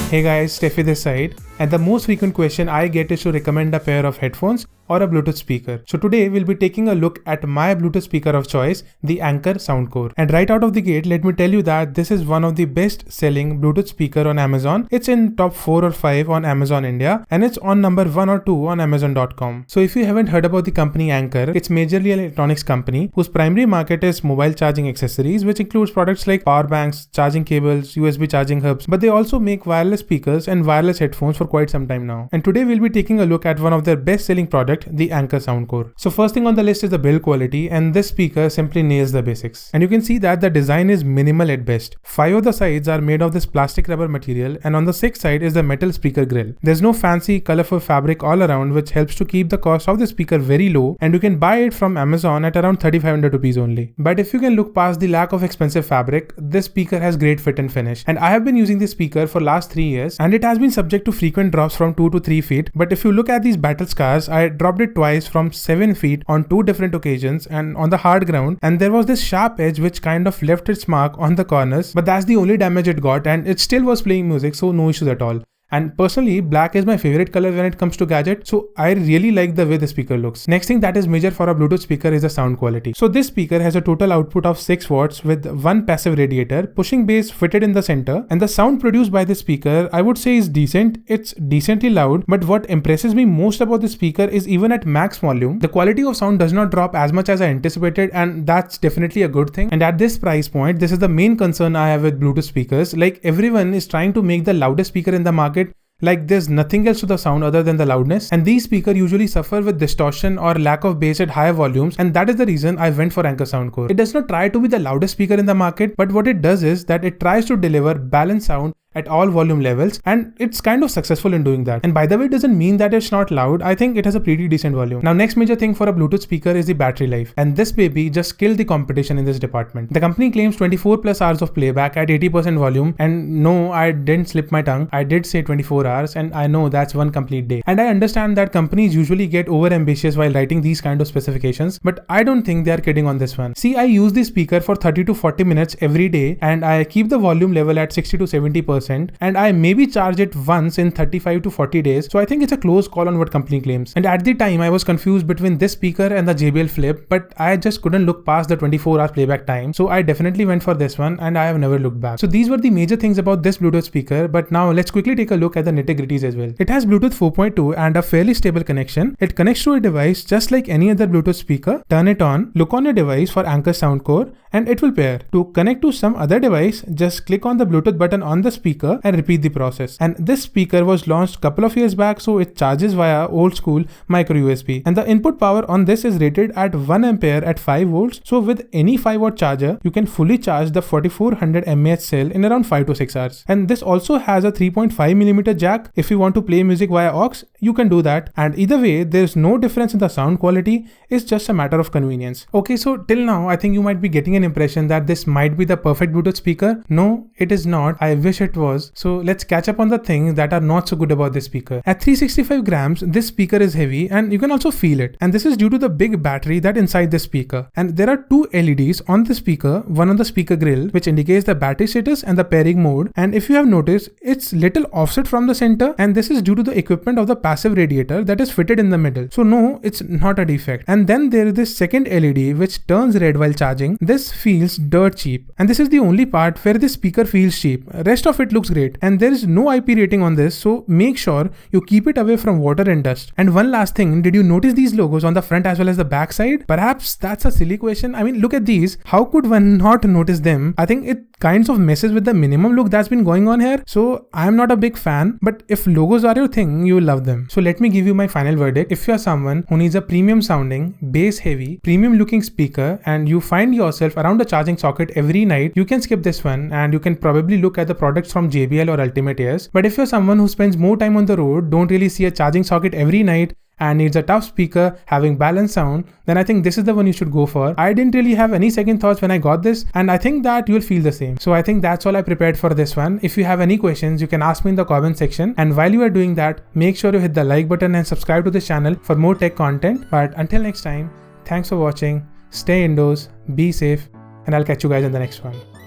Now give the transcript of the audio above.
Hey guys, Steffi this side, and the most frequent question I get is to recommend a pair of headphones or a Bluetooth speaker. So today we'll be taking a look at my Bluetooth speaker of choice, the Anker SoundCore. And right out of the gate, let me tell you that this is one of the best selling Bluetooth speaker on Amazon. It's in top 4 or 5 on Amazon India, and it's on number 1 or 2 on Amazon.com. So if you haven't heard about the company Anker, it's majorly an electronics company whose primary market is mobile charging accessories, which includes products like power banks, charging cables, USB charging hubs, but they also make wireless speakers and wireless headphones for quite some time now. And today we'll be taking a look at one of their best selling products, the Anker SoundCore. So first thing on the list is the build quality, and this speaker simply nails the basics. And you can see that the design is minimal at best. 5 of the sides are made of this plastic rubber material, and on the 6th side is the metal speaker grill. There's no fancy colorful fabric all around, which helps to keep the cost of the speaker very low, and you can buy it from Amazon at around 3500 rupees only. But if you can look past the lack of expensive fabric, this speaker has great fit and finish. And I have been using this speaker for last 3 years, and it has been subject to frequent drops from 2 to 3 feet. But if you look at these battle scars, I dropped it twice from 7 feet on 2 different occasions and on the hard ground, and there was this sharp edge which kind of left its mark on the corners, but that's the only damage it got, and it still was playing music, so no issues at all. And personally, black is my favorite color when it comes to gadget, so I really like the way the speaker looks. Next thing that is major for a Bluetooth speaker is the sound quality. So this speaker has a total output of 6 watts with 1 passive radiator, pushing bass fitted in the center, and the sound produced by this speaker I would say is decent. It's decently loud, but what impresses me most about this speaker is even at max volume, the quality of sound does not drop as much as I anticipated, and that's definitely a good thing. And at this price point, this is the main concern I have with Bluetooth speakers. Like, everyone is trying to make the loudest speaker in the market. Like, there's nothing else to the sound other than the loudness, and these speakers usually suffer with distortion or lack of bass at higher volumes, and that is the reason I went for Anker SoundCore. It does not try to be the loudest speaker in the market, but what it does is that it tries to deliver balanced sound at all volume levels, and it's kind of successful in doing that. And by the way, it doesn't mean that it's not loud. I think it has a pretty decent volume. Now, next major thing for a Bluetooth speaker is the battery life, and this baby just killed the competition in this department. The company claims 24 plus hours of playback at 80% volume, and no, I didn't slip my tongue. I did say 24 hours, and I know that's one complete day. And I understand that companies usually get over ambitious while writing these kind of specifications, but I don't think they are kidding on this one. See, I use this speaker for 30 to 40 minutes every day, and I keep the volume level at 60 to 70%. And I maybe charge it once in 35 to 40 days. So I think it's a close call on what company claims. And at the time I was confused between this speaker and the JBL Flip, but I just couldn't look past the 24 hours playback time. So I definitely went for this one, and I have never looked back. So these were the major things about this Bluetooth speaker, but now let's quickly take a look at the nitty-gritties as well. It has Bluetooth 4.2 and a fairly stable connection. It connects to a device just like any other Bluetooth speaker. Turn it on, look on your device for Anker SoundCore, and it will pair. To connect to some other device, just click on the Bluetooth button on the speaker and repeat the process. And this speaker was launched a couple of years back, so it charges via old school micro USB, and the input power on this is rated at 1 ampere at 5 volts. So with any 5 watt charger, you can fully charge the 4400 mAh cell in around 5 to 6 hours. And this also has a 3.5mm jack. If you want to play music via aux, you can do that. And either way, there's no difference in the sound quality. It's just a matter of convenience. Okay, so till now, I think you might be getting an impression that this might be the perfect Bluetooth speaker. No, it is not. I wish it was. So let's catch up on the things that are not so good about this speaker. At 365 grams, this speaker is heavy, and you can also feel it. And this is due to the big battery that inside the speaker. And there are 2 LEDs on the speaker, one on the speaker grill, which indicates the battery status and the pairing mode. And if you have noticed, it's little offset from the center, and this is due to the equipment of the passive radiator that is fitted in the middle. So no, it's not a defect. And then there is this second LED which turns red while charging. This feels dirt cheap, and this is the only part where this speaker feels cheap. Rest of it looks great, and there is no IP rating on this, so make sure you keep it away from water and dust. And one last thing, did you notice these logos on the front as well as the back side? Perhaps that's a silly question. I mean, look at these. How could one not notice them? I think it kinds of messes with the minimum look that's been going on here. So I'm not a big fan, but if logos are your thing, you will love them. So let me give you my final verdict. If you're someone who needs a premium sounding, bass heavy, premium looking speaker, and you find yourself around a charging socket every night, you can skip this one, and you can probably look at the products from JBL or Ultimate Ears. But if you're someone who spends more time on the road, don't really see a charging socket every night, and needs a tough speaker having balanced sound, then I think this is the one you should go for. I didn't really have any second thoughts when I got this, and I think that you'll feel the same. So I think that's all I prepared for this one. If you have any questions, you can ask me in the comment section, and while you are doing that, make sure you hit the like button and subscribe to this channel for more tech content. But until next time, thanks for watching, stay indoors, be safe, and I'll catch you guys in the next one.